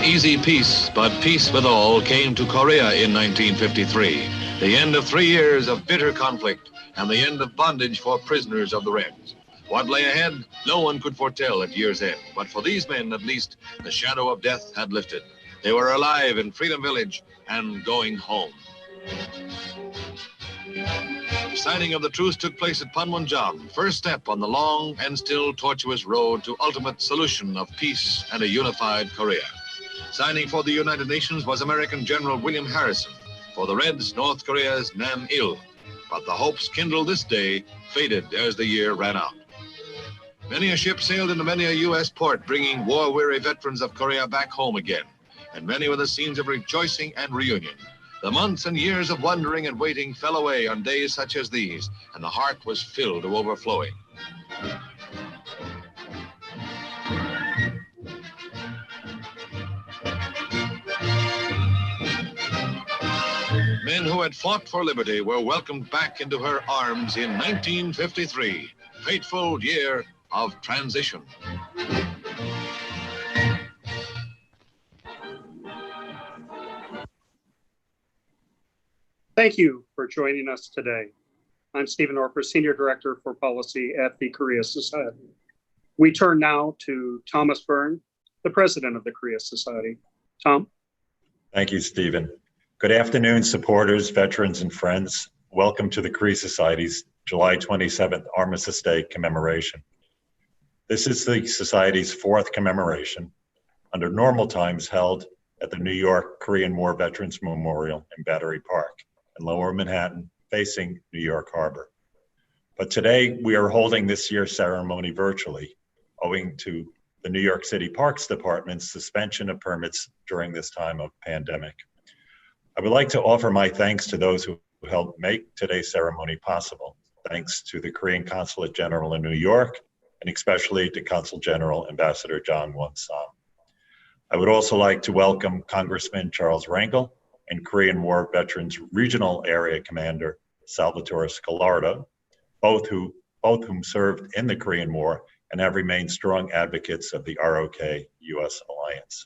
easy peace, but peace with all came to Korea in 1953. The end of 3 years of bitter conflict and the end of bondage for prisoners of the Reds. What lay ahead, no one could foretell at year's end. But for these men, at least, the shadow of death had lifted. They were alive in Freedom Village and going home. The signing of the truce took place at Panmunjom, first step on the long and still tortuous road to ultimate solution of peace and a unified Korea. Signing for the United Nations was American General William Harrison. For the Reds, North Korea's Nam Il. But the hopes kindled this day faded as the year ran out. Many a ship sailed into many a U.S. port, bringing war-weary veterans of Korea back home again. And many were the scenes of rejoicing and reunion. The months and years of wondering and waiting fell away on days such as these, and the heart was filled to overflowing. Men who had fought for liberty were welcomed back into her arms in 1953, fateful year of transition. Thank you for joining us today. I'm Stephen Orper, Senior Director for Policy at the Korea Society. We turn now to Thomas Byrne, the President of the Korea Society. Tom? Thank you, Stephen. Good afternoon, supporters, veterans, and friends. Welcome to the Korea Society's July 27th Armistice Day commemoration. This is the Society's fourth commemoration, under normal times held at the New York Korean War Veterans Memorial in Battery Park in Lower Manhattan, facing New York Harbor. But today we are holding this year's ceremony virtually, owing to the New York City Parks Department's suspension of permits during this time of pandemic. I would like to offer my thanks to those who helped make today's ceremony possible. Thanks to the Korean Consul General in New York, and especially to Consul General Ambassador John Won-sam. I would also like to welcome Congressman Charles Rangel and Korean War Veterans Regional Area Commander Salvatore Scarlato, both whom served in the Korean War and have remained strong advocates of the ROK-US alliance.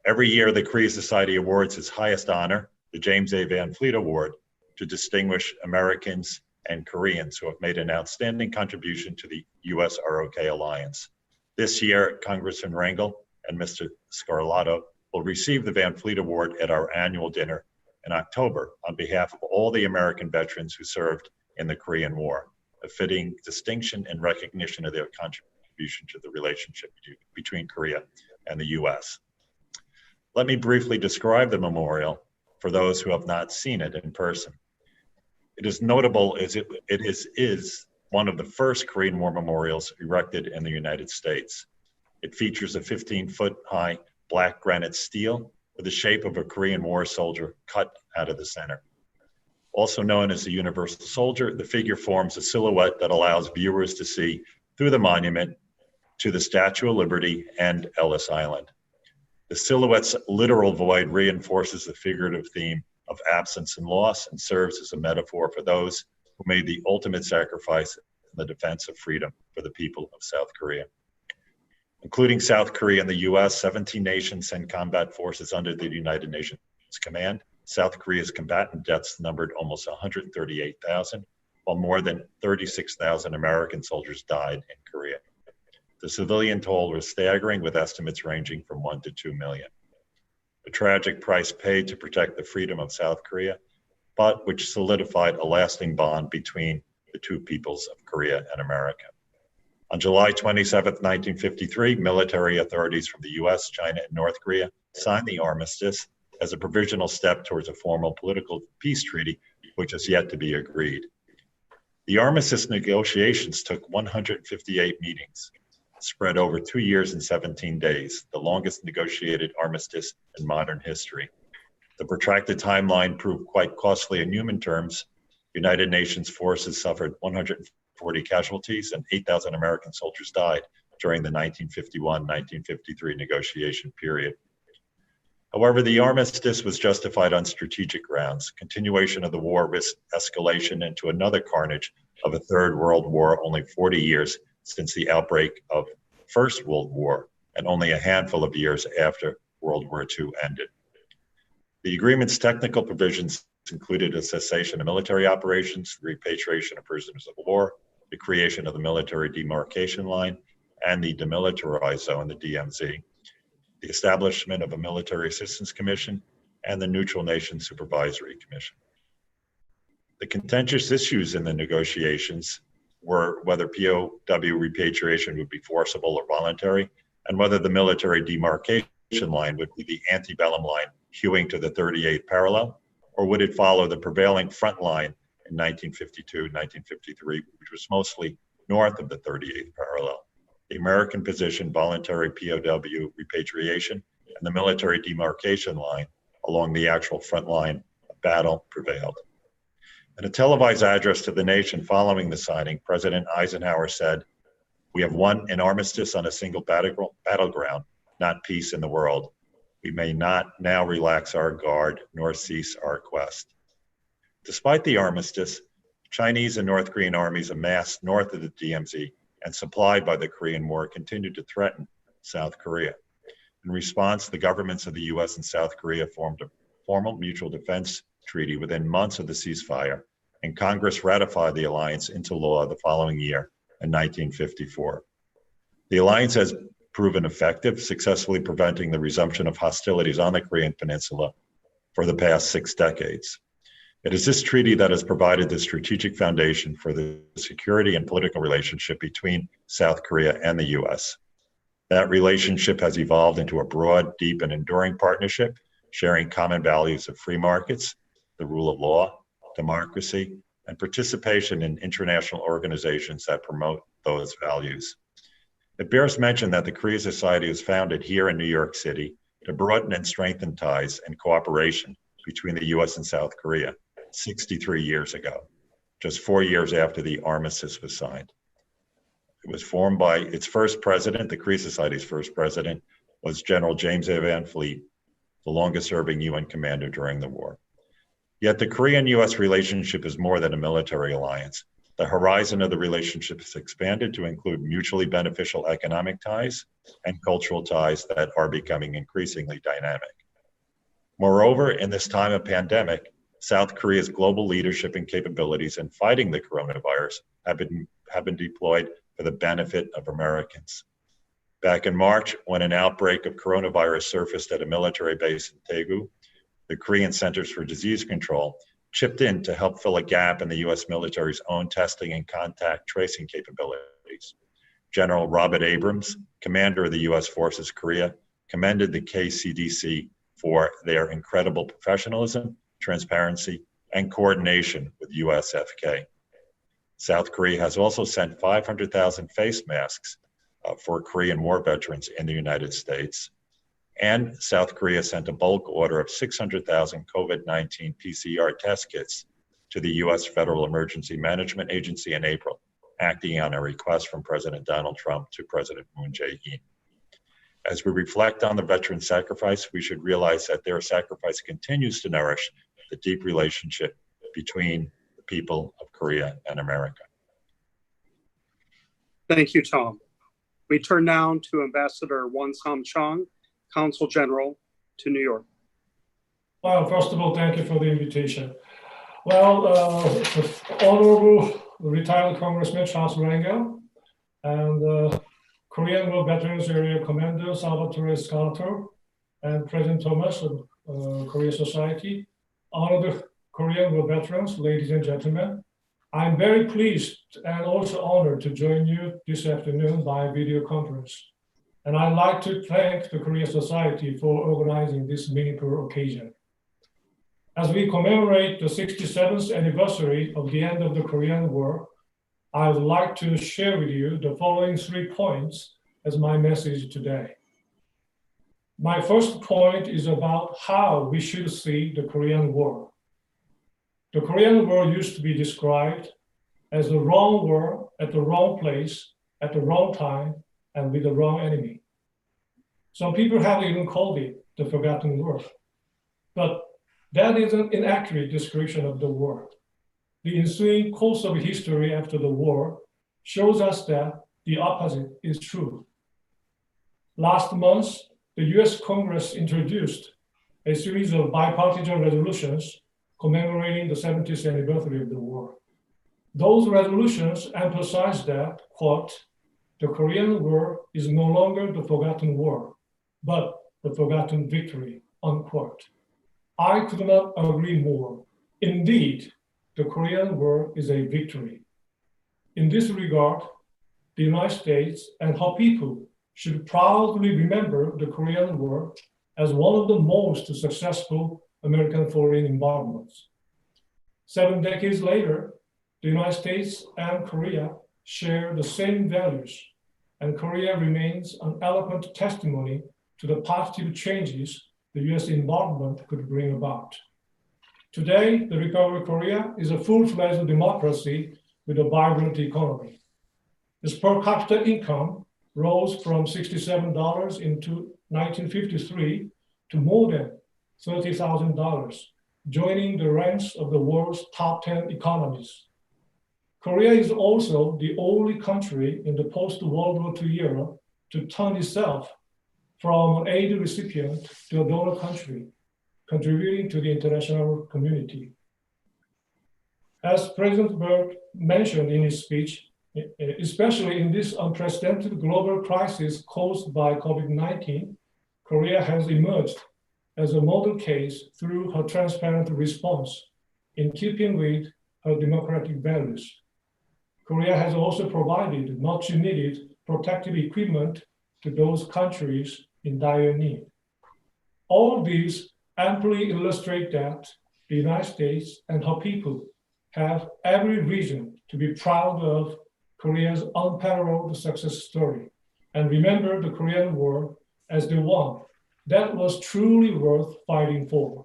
Every year, the Korea Society awards its highest honor, the James A. Van Fleet Award, to distinguish Americans and Koreans who have made an outstanding contribution to the US ROK alliance. This year, Congressman Rangel and Mr. Scarlato will receive the Van Fleet Award at our annual dinner in October on behalf of all the American veterans who served in the Korean War, a fitting distinction and recognition of their contribution to the relationship between Korea and the US. Let me briefly describe the memorial for those who have not seen it in person. It is notable as it is one of the first Korean War memorials erected in the United States. It features a 15-foot high black granite stele with the shape of a Korean War soldier cut out of the center. Also known as the Universal Soldier, the figure forms a silhouette that allows viewers to see through the monument to the Statue of Liberty and Ellis Island. The silhouette's literal void reinforces the figurative theme of absence and loss and serves as a metaphor for those who made the ultimate sacrifice in the defense of freedom for the people of South Korea. Including South Korea and the US, 17 nations send combat forces under the United Nations command. South Korea's combatant deaths numbered almost 138,000, while more than 36,000 American soldiers died in Korea. The civilian toll was staggering, with estimates ranging from 1 to 2 million. A tragic price paid to protect the freedom of South Korea, but which solidified a lasting bond between the two peoples of Korea and America. On July 27, 1953, military authorities from the US, China, and North Korea signed the armistice as a provisional step towards a formal political peace treaty, which is yet to be agreed. The armistice negotiations took 158 meetings, spread over 2 years and 17 days, the longest negotiated armistice in modern history. The protracted timeline proved quite costly in human terms. United Nations forces suffered 140 casualties and 8,000 American soldiers died during the 1951-1953 negotiation period. However, the armistice was justified on strategic grounds. Continuation of the war risked escalation into another carnage of a Third World War only 40 years since the outbreak of First World War, and only a handful of years after World War II ended. The agreement's technical provisions included a cessation of military operations, repatriation of prisoners of war, the creation of the military demarcation line, and the demilitarized zone, the DMZ, the establishment of a military assistance commission, and the Neutral Nations Supervisory Commission. The contentious issues in the negotiations were whether POW repatriation would be forcible or voluntary, and whether the military demarcation line would be the antebellum line hewing to the 38th parallel, or would it follow the prevailing front line in 1952, 1953, which was mostly north of the 38th parallel. The American position, voluntary POW repatriation, and the military demarcation line along the actual front line of battle prevailed. In a televised address to the nation following the signing, President Eisenhower said, "We have won an armistice on a single battleground, not peace in the world. We may not now relax our guard nor cease our quest." Despite the armistice, Chinese and North Korean armies amassed north of the DMZ and supplied by the Korean War continued to threaten South Korea. In response, the governments of the US and South Korea formed a formal mutual defense treaty within months of the ceasefire, and Congress ratified the alliance into law the following year in 1954. The alliance has proven effective, successfully preventing the resumption of hostilities on the Korean Peninsula for the past 6 decades. It is this treaty that has provided the strategic foundation for the security and political relationship between South Korea and the US. That relationship has evolved into a broad, deep, and enduring partnership, sharing common values of free markets, the rule of law, democracy, and participation in international organizations that promote those values. It bears mention that the Korea Society was founded here in New York City to broaden and strengthen ties and cooperation between the US and South Korea 63 years ago, just 4 years after the armistice was signed. It was formed by its first president, the Korea Society's first president, was General James A. Van Fleet, the longest serving UN commander during the war. Yet the Korean-US relationship is more than a military alliance. The horizon of the relationship has expanded to include mutually beneficial economic ties and cultural ties that are becoming increasingly dynamic. Moreover, in this time of pandemic, South Korea's global leadership and capabilities in fighting the coronavirus have been deployed for the benefit of Americans. Back in March, when an outbreak of coronavirus surfaced at a military base in Daegu, the Korean Centers for Disease Control chipped in to help fill a gap in the US military's own testing and contact tracing capabilities. General Robert Abrams, commander of the US Forces Korea, commended the KCDC for their incredible professionalism, transparency, and coordination with USFK. South Korea has also sent 500,000 face masks for Korean War veterans in the United States. And South Korea sent a bulk order of 600,000 COVID-19 PCR test kits to the US Federal Emergency Management Agency in April, acting on a request from President Donald Trump to President Moon Jae-in. As we reflect on the veteran sacrifice, we should realize that their sacrifice continues to nourish the deep relationship between the people of Korea and America. Thank you, Tom. We turn now to Ambassador Won-sam Chang, Consul General to New York. Well, first of all, thank you for the invitation. Well, Honorable retired Congressman Charles Rangel and Korean War Veterans Area Commander Salvatore Scarlato and President Thomas of Korea Society, honored Korean War veterans, ladies and gentlemen. I'm very pleased and also honored to join you this afternoon by video conference. And I'd like to thank the Korea Society for organizing this meaningful occasion. As we commemorate the 67th anniversary of the end of the Korean War, I would like to share with you the following 3 points as my message today. My first point is about how we should see the Korean War. The Korean War used to be described as the wrong war at the wrong place, at the wrong time, and with the wrong enemy. Some people have even called it the forgotten war. But that is an inaccurate description of the war. The ensuing course of history after the war shows us that the opposite is true. Last month, the US Congress introduced a series of bipartisan resolutions commemorating the 70th anniversary of the war. Those resolutions emphasized that, quote, the Korean War is no longer the forgotten war, but the forgotten victory, unquote. I could not agree more. Indeed, the Korean War is a victory. In this regard, the United States and her people should proudly remember the Korean War as one of the most successful American foreign involvements. 7 decades later, the United States and Korea share the same values, and Korea remains an eloquent testimony to the positive changes the US involvement could bring about. Today, the Republic of Korea is a full-fledged democracy with a vibrant economy. Its per capita income rose from $67 in 1953 to more than $30,000, joining the ranks of the world's top 10 economies. Korea is also the only country in the post-World War II era to turn itself from an aid recipient to a donor country, contributing to the international community. As President Byrne mentioned in his speech, especially in this unprecedented global crisis caused by COVID-19, Korea has emerged as a model case through her transparent response in keeping with her democratic values. Korea has also provided much needed protective equipment to those countries in dire need. All these amply illustrate that the United States and her people have every reason to be proud of Korea's unparalleled success story and remember the Korean War as the one that was truly worth fighting for.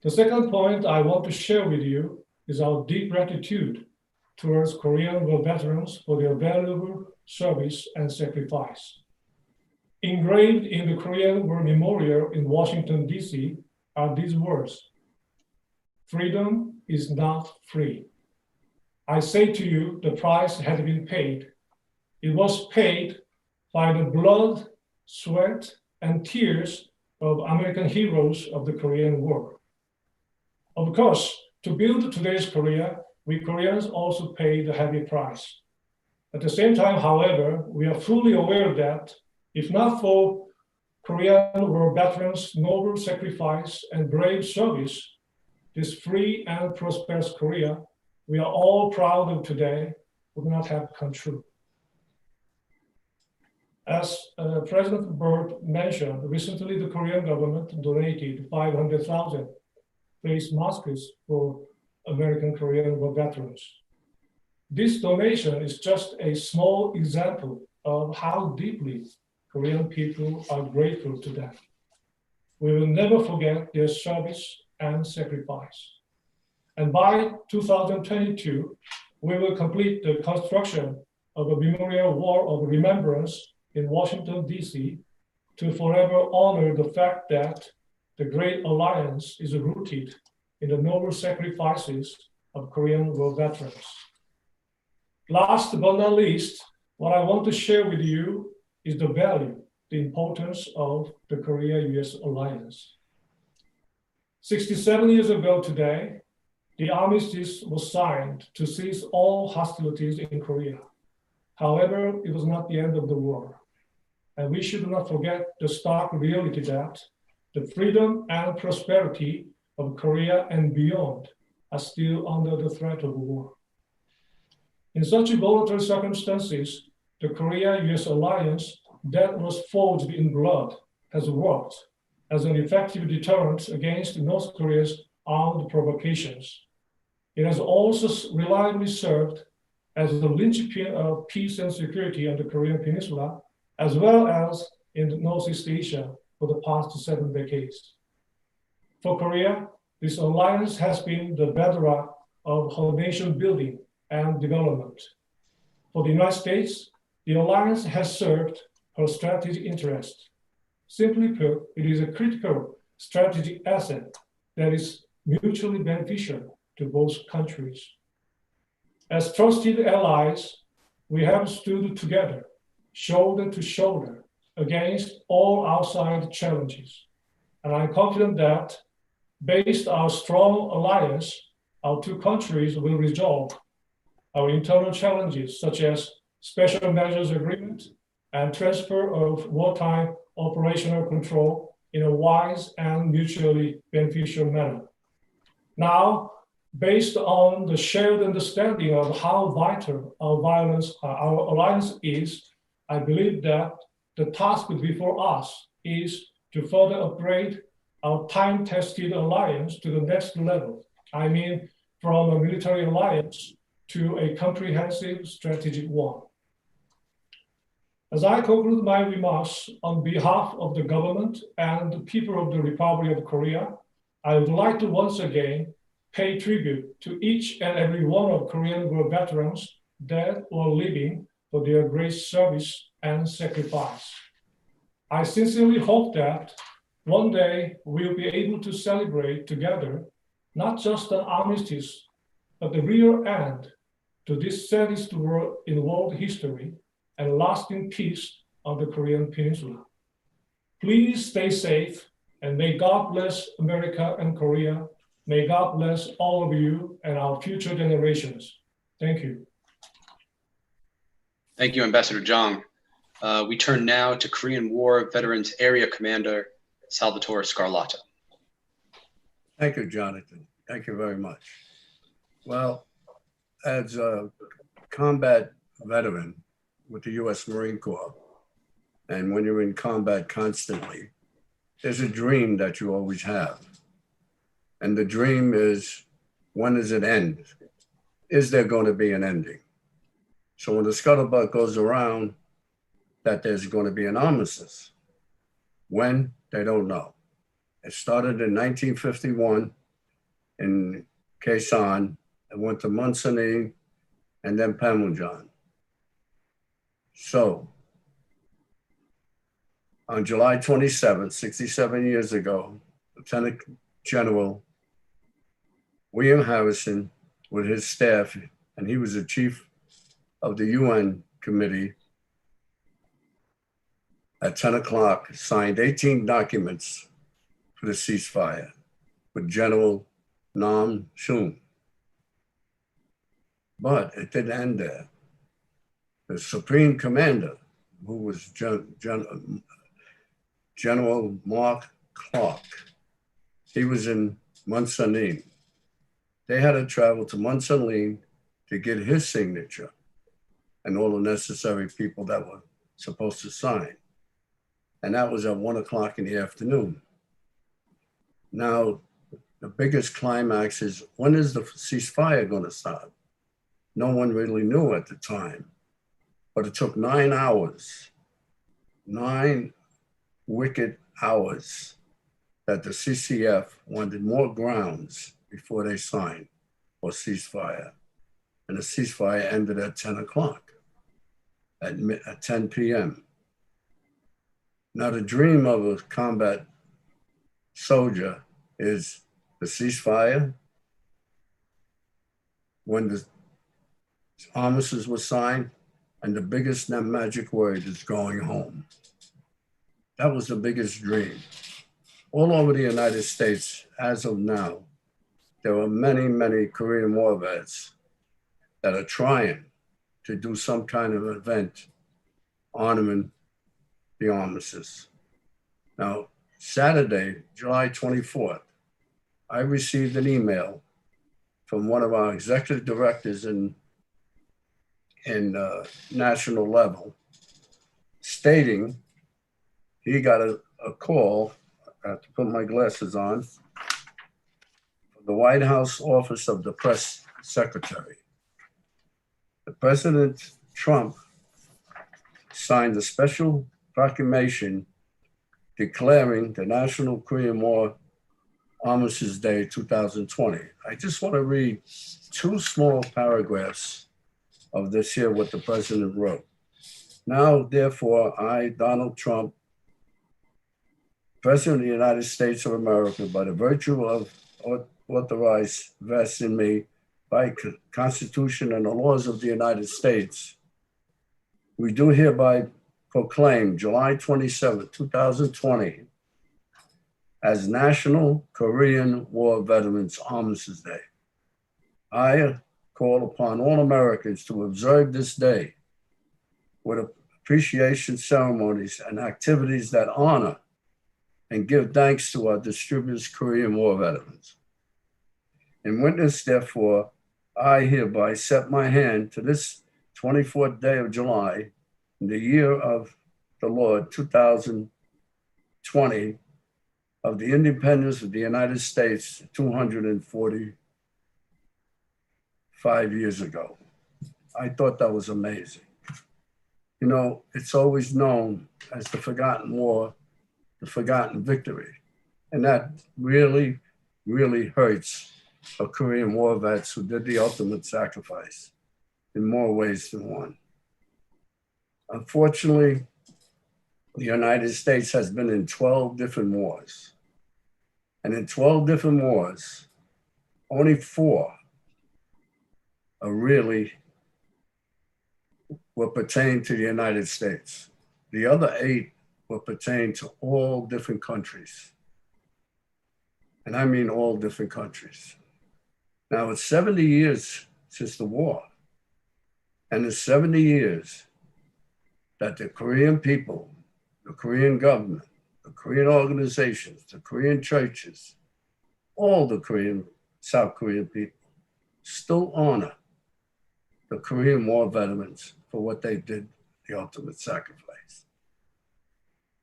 The second point I want to share with you is our deep gratitude towards Korean War veterans for their valuable service and sacrifice. Engraved in the Korean War Memorial in Washington, D.C. are these words: freedom is not free. I say to you, the price had been paid. It was paid by the blood, sweat, and tears of American heroes of the Korean War. Of course, to build today's Korea, we Koreans also paid a heavy price. At the same time, however, we are fully aware that if not for Korean War veterans' noble sacrifice and brave service, this free and prosperous Korea we are all proud of today would not have come true. As President Byrne mentioned, recently the Korean government donated 500,000 face masks for American Korean War veterans. This donation is just a small example of how deeply Korean people are grateful to them. We will never forget their service and sacrifice. And by 2022, we will complete the construction of a memorial wall of remembrance in Washington, D.C. to forever honor the fact that the Great Alliance is rooted in the noble sacrifices of Korean War veterans. Last but not least, what I want to share with you is the value, the importance of the Korea-US alliance. 67 years ago today, the armistice was signed to cease all hostilities in Korea. However, it was not the end of the war. And we should not forget the stark reality that the freedom and prosperity of Korea and beyond are still under the threat of war. In such volatile circumstances, the Korea-US alliance that was forged in blood has worked as an effective deterrent against North Korea's armed provocations. It has also reliably served as the linchpin of peace and security on the Korean Peninsula, as well as in Northeast Asia for the past 7 decades. For Korea, this alliance has been the bedrock of her nation building and development. For the United States, the alliance has served her strategic interest. Simply put, it is a critical strategic asset that is mutually beneficial to both countries. As trusted allies, we have stood together, shoulder to shoulder, against all outside challenges. And I'm confident that based on our strong alliance, our two countries will resolve our internal challenges, such as special measures agreement and transfer of wartime operational control in a wise and mutually beneficial manner. Now, based on the shared understanding of how vital our alliance is, I believe that the task before us is to further upgrade our time-tested alliance to the next level. I mean, from a military alliance to a comprehensive strategic one. As I conclude my remarks on behalf of the government and the people of the Republic of Korea, I would like to once again pay tribute to each and every one of Korean War veterans, dead or living, for their great service and sacrifice. I sincerely hope that one day we'll be able to celebrate together not just an armistice, but the real end to this saddest war in world history and lasting peace on the Korean Peninsula. Please stay safe, and may God bless America and Korea. May God bless all of you and our future generations. Thank you. Thank you, Ambassador Chang. We turn now to Korean War Veterans Area Commander Salvatore Scarlato. Thank you, Jonathan. Thank you very much. Well, as a combat veteran with the US Marine Corps, and when you're in combat constantly, there's a dream that you always have. And the dream is, when does it end? Is there going to be an ending? So when the scuttlebutt goes around that there's going to be an armistice, when, they don't know. It started in 1951 in Quezon. It went to Munsanee and then Panmunjom. So on July 27th, 67 years ago, Lieutenant General William Harrison with his staff, and he was the chief of the UN committee, at 10 o'clock signed 18 documents for the ceasefire with General Nam Shun. But it didn't end there. The Supreme Commander, who was General Mark Clark, he was in Munsanee. They had to travel to Munsanee to get his signature and all the necessary people that were supposed to sign. And that was at 1 o'clock in the afternoon. Now, the biggest climax is, when is the ceasefire going to start? No one really knew at the time, but it took 9 hours, 9 wicked hours, that the CCF wanted more grounds before they signed for ceasefire. And the ceasefire ended at 10 o'clock, at 10 p.m. Now, the dream of a combat soldier is the ceasefire, when the armistice was signed, and the biggest magic word is going home. That was the biggest dream. All over the United States, as of now, there are many, many Korean War vets that are trying to do some kind of event honoring the armistice. Now, Saturday, July 24th, I received an email from one of our executive directors in national level, stating he got a call, I have to put my glasses on, from the White House Office of the Press Secretary. The President Trump signed a special proclamation declaring the National Korean War Armistice Day 2020. I just want to read 2 small paragraphs of this here, what the president wrote. Now, therefore, I, Donald Trump, President of the United States of America, by the virtue of authorized vests in me by Constitution and the laws of the United States, we do hereby proclaimed July 27, 2020 as National Korean War Veterans Armistice Day. I call upon all Americans to observe this day with appreciation ceremonies and activities that honor and give thanks to our distinguished Korean War veterans. In witness, therefore, I hereby set my hand to this 24th day of July in the year of the Lord 2020 of the independence of the United States 245 years ago. I thought that was amazing. You know, it's always known as the forgotten war, the forgotten victory. And that really, really hurts our Korean War vets who did the ultimate sacrifice in more ways than one. Unfortunately, the United States has been in 12 different wars. And in 12 different wars, only 4 are really were pertain to the United States. The other 8 were pertain to all different countries. And I mean all different countries. Now it's 70 years since the war. And it's 70 years that the Korean people, the Korean government, the Korean organizations, the Korean churches, all the South Korean people still honor the Korean War veterans for what they did, the ultimate sacrifice.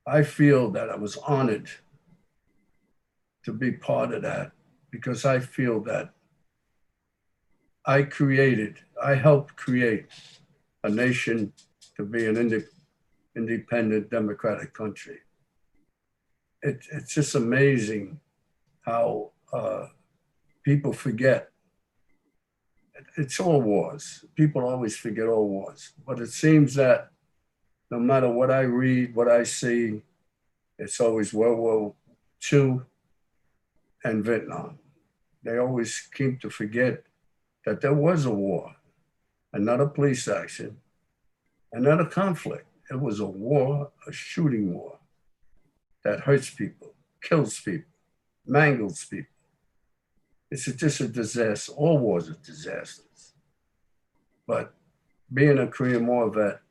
I feel that I was honored to be part of that because I feel that I helped create a nation to be an independent democratic country. It's just amazing how people forget. It's all wars. People always forget all wars. But it seems that no matter what I read, what I see, it's always World War II and Vietnam. They always seem to forget that there was a war, and not a police action, and not a conflict. It was a war, a shooting war that hurts people, kills people, mangles people. It's just a disaster. All wars are disasters. But being a Korean War vet,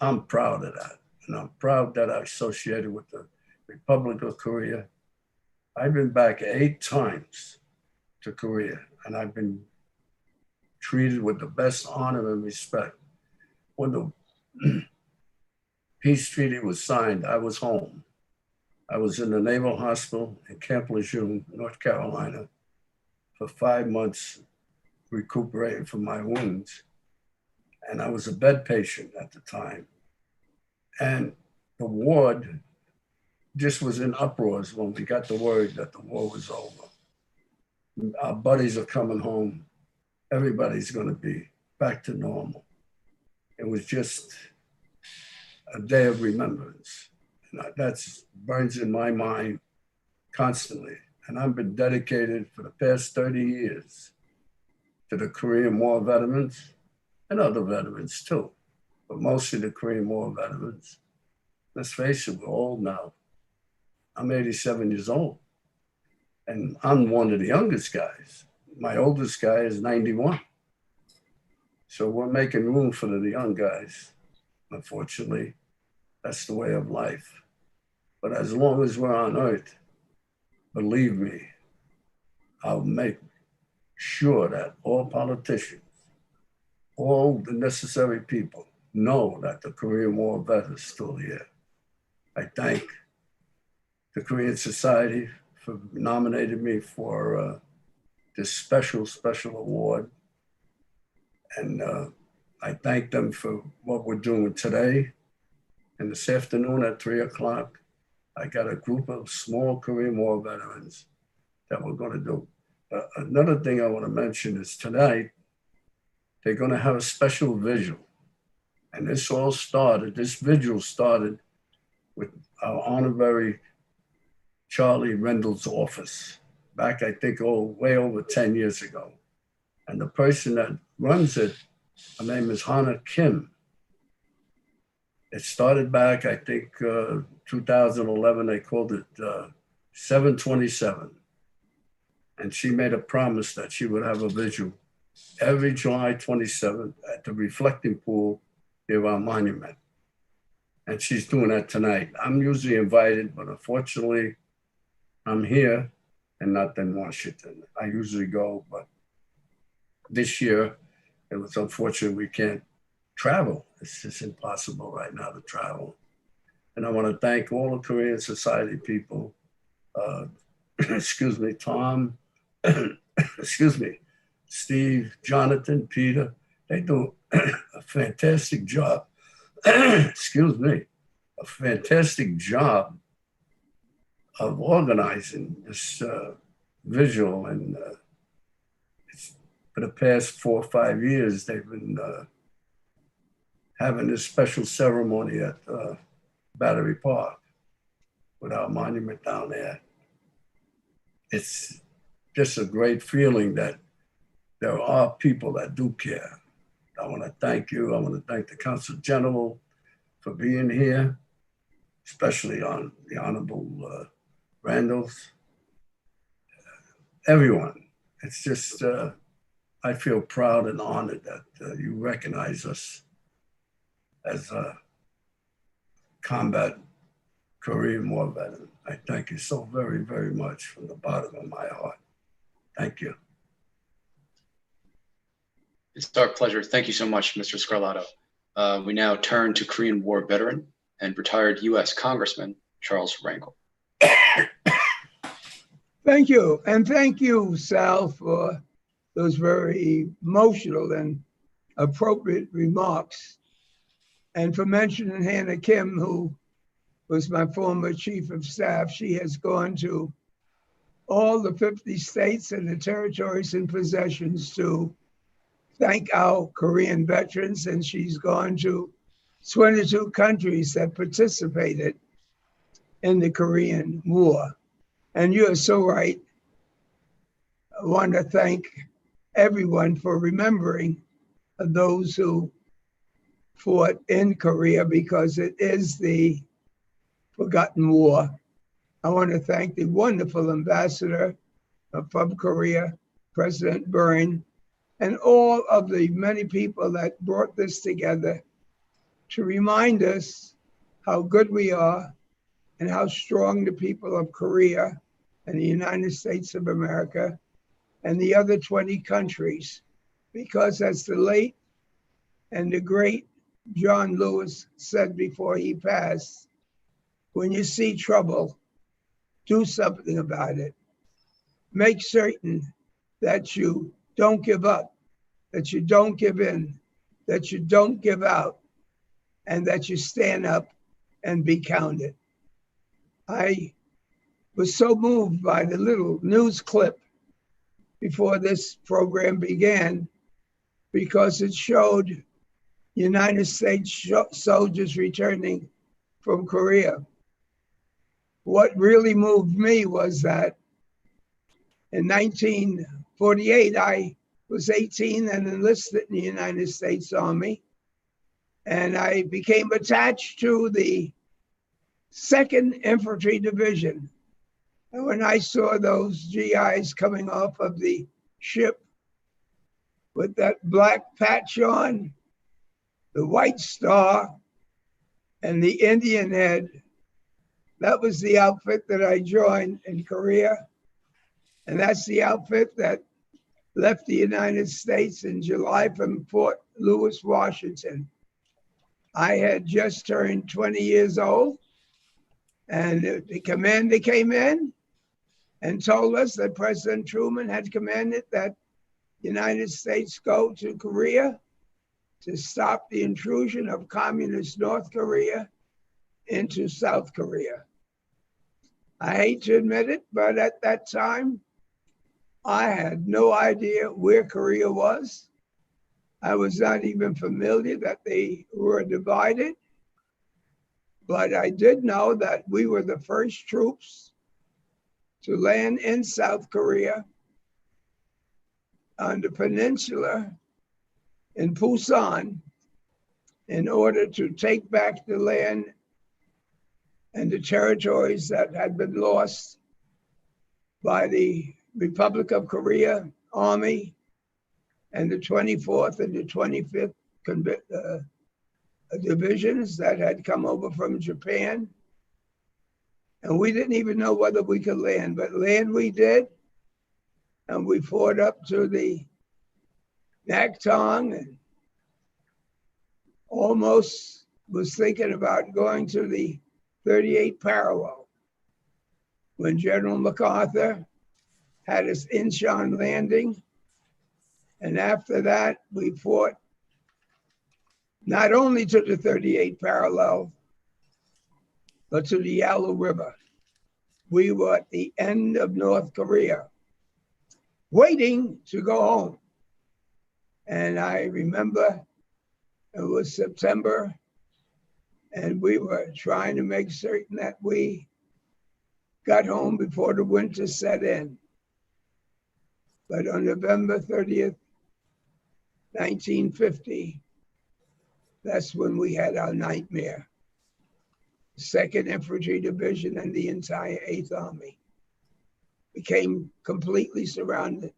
I'm proud of that. And I'm proud that I associated with the Republic of Korea. I've been back 8 times to Korea, and I've been treated with the best honor and respect. When the peace treaty was signed, I was home. I was in the Naval Hospital in Camp Lejeune, North Carolina, for 5 months, recuperating from my wounds. And I was a bed patient at the time. And the ward just was in uproars when we got the word that the war was over. Our buddies are coming home. Everybody's going to be back to normal. It was just a day of remembrance. And that burns in my mind constantly. And I've been dedicated for the past 30 years to the Korean War veterans and other veterans too, but mostly the Korean War veterans. Let's face it, we're old now. I'm 87 years old, and I'm one of the youngest guys. My oldest guy is 91. So we're making room for the young guys. Unfortunately, that's the way of life. But as long as we're on earth, believe me, I'll make sure that all politicians, all the necessary people know that the Korean War vet is still here. I thank the Korean Society for nominating me for this special award. And I thank them for what we're doing today. And this afternoon at 3 o'clock, I got a group of small Korean War veterans that we're going to do. Another thing I want to mention is tonight, they're going to have a special vigil. And this vigil started with our honorary Charlie Rangel's office back, I think, way over 10 years ago. And the person that runs it, her name is Hannah Kim. It started back, I think, 2011, they called it 727. And she made a promise that she would have a vigil every July 27th at the reflecting pool near our monument. And she's doing that tonight. I'm usually invited, but unfortunately, I'm here and not in Washington. I usually go, but this year, it was unfortunate we can't travel. It's just impossible right now to travel. And I want to thank all the Korean Society people, excuse me, Tom, excuse me, Steve, Jonathan, Peter. They do a fantastic job. Excuse me, a fantastic job of organizing this visual. And for the past 4 or 5 years, they've been having this special ceremony at Battery Park with our monument down there. It's just a great feeling that there are people that do care. I want to thank you. I want to thank the Consul General for being here, especially on the Honorable Randall's. Everyone. It's just, I feel proud and honored that you recognize us as a combat Korean War veteran. I thank you so very, very much from the bottom of my heart. Thank you. It's our pleasure. Thank you so much, Mr. Scarlato. We now turn to Korean War veteran and retired US Congressman Charles Rangel. Thank you. And thank you, Sal, for those very emotional and appropriate remarks. And for mentioning Hannah Kim, who was my former chief of staff. She has gone to all the 50 states and the territories and possessions to thank our Korean veterans, and she's gone to 22 countries that participated in the Korean War. And you are so right. I want to thank everyone for remembering those who fought in Korea, because it is the forgotten war. I want to thank the wonderful ambassador from Korea, President Byrne, and all of the many people that brought this together to remind us how good we are and how strong the people of Korea and the United States of America and the other 20 countries. Because as the late and the great John Lewis said before he passed, when you see trouble, do something about it. Make certain that you don't give up, that you don't give in, that you don't give out, and that you stand up and be counted. I was so moved by the little news clip before this program began, because it showed United States soldiers returning from Korea. What really moved me was that in 1948, I was 18 and enlisted in the United States Army. And I became attached to the 2nd Infantry Division. And when I saw those GIs coming off of the ship with that black patch on, the white star, and the Indian head, that was the outfit that I joined in Korea. And that's the outfit that left the United States in July from Fort Lewis, Washington. I had just turned 20 years old, and the commander came in and told us that President Truman had commanded that the United States go to Korea to stop the intrusion of communist North Korea into South Korea. I hate to admit it, but at that time, I had no idea where Korea was. I was not even familiar that they were divided. But I did know that we were the first troops to land in South Korea on the peninsula in Busan. in order to take back the land and the territories that had been lost by the Republic of Korea Army and the 24th and the 25th divisions that had come over from Japan. And we didn't even know whether we could land, but land we did. And we fought up to the Naktong and almost was thinking about going to the 38 parallel when General MacArthur had his Incheon landing. And after that, we fought not only to the 38 parallel, but to the Yalu River. We were at the end of North Korea, waiting to go home. And I remember it was September, and we were trying to make certain that we got home before the winter set in. But on November 30th, 1950, that's when we had our nightmare. 2nd Infantry Division and the entire 8th Army became completely surrounded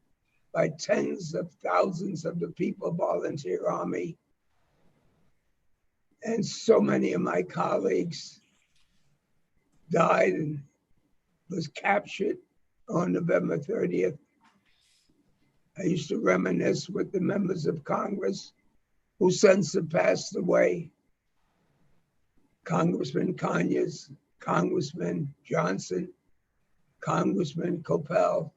by tens of thousands of the People Volunteer Army. And so many of my colleagues died and was captured on November 30th. I used to reminisce with the members of Congress who since have passed away. Congressman Conyers, Congressman Johnson, Congressman Coppell.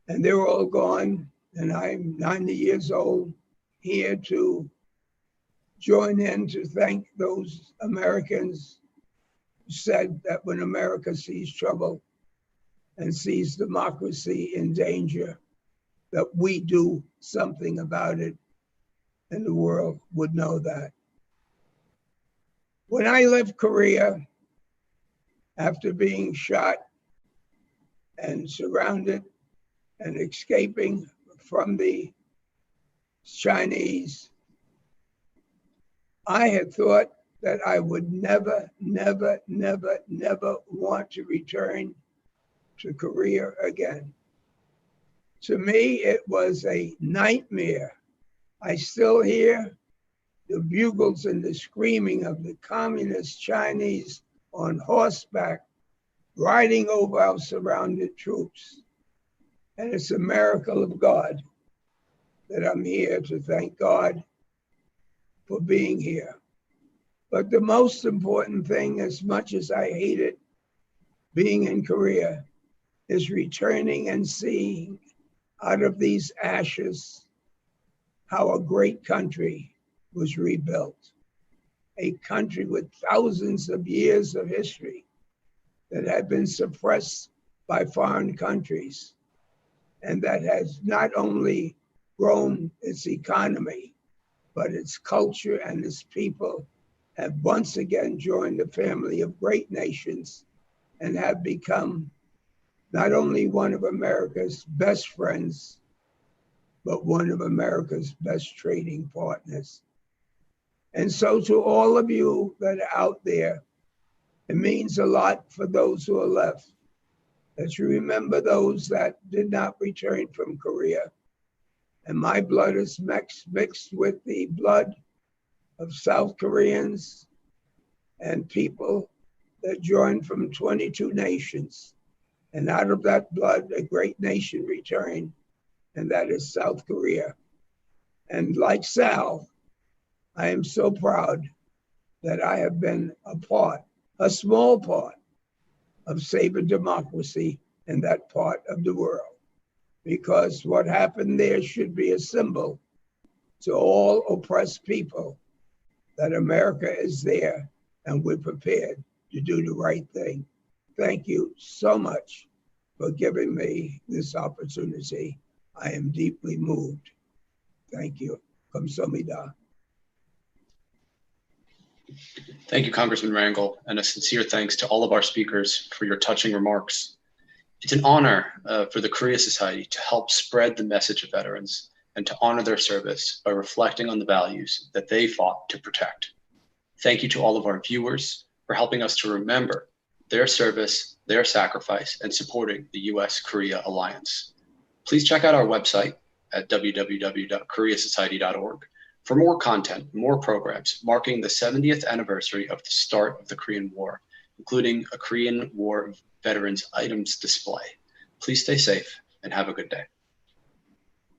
And they were all gone, and I'm 90 years old, here to join in to thank those Americans who said that when America sees trouble and sees democracy in danger, that we do something about it, and the world would know that. When I left Korea, after being shot and surrounded and escaping from the Chinese, I had thought that I would never, never, never, never want to return to Korea again. To me, it was a nightmare. I still hear the bugles and the screaming of the communist Chinese on horseback riding over our surrounded troops. And it's a miracle of God that I'm here to thank God for being here. But the most important thing, as much as I hated being in Korea, is returning and seeing out of these ashes how a great country was rebuilt. A country with thousands of years of history that had been suppressed by foreign countries, and that has not only grown its economy, but its culture and its people have once again joined the family of great nations and have become not only one of America's best friends, but one of America's best trading partners. And so to all of you that are out there, it means a lot for those who are left, that you remember those that did not return from Korea. And my blood is mixed with the blood of South Koreans and people that joined from 22 nations. And out of that blood, a great nation returned, and that is South Korea. And like Sal, I am so proud that I have been a small part of saving democracy in that part of the world. Because what happened there should be a symbol to all oppressed people that America is there and we're prepared to do the right thing. Thank you so much for giving me this opportunity. I am deeply moved. Thank you. Kamsahamnida. Thank you, Congressman Rangel, and a sincere thanks to all of our speakers for your touching remarks. It's an honor for the Korea Society to help spread the message of veterans and to honor their service by reflecting on the values that they fought to protect. Thank you to all of our viewers for helping us to remember their service, their sacrifice, and supporting the US-Korea alliance. Please check out our website at www.koreasociety.org for more content, more programs marking the 70th anniversary of the start of the Korean War, including a Korean War veterans items display. Please stay safe and have a good day.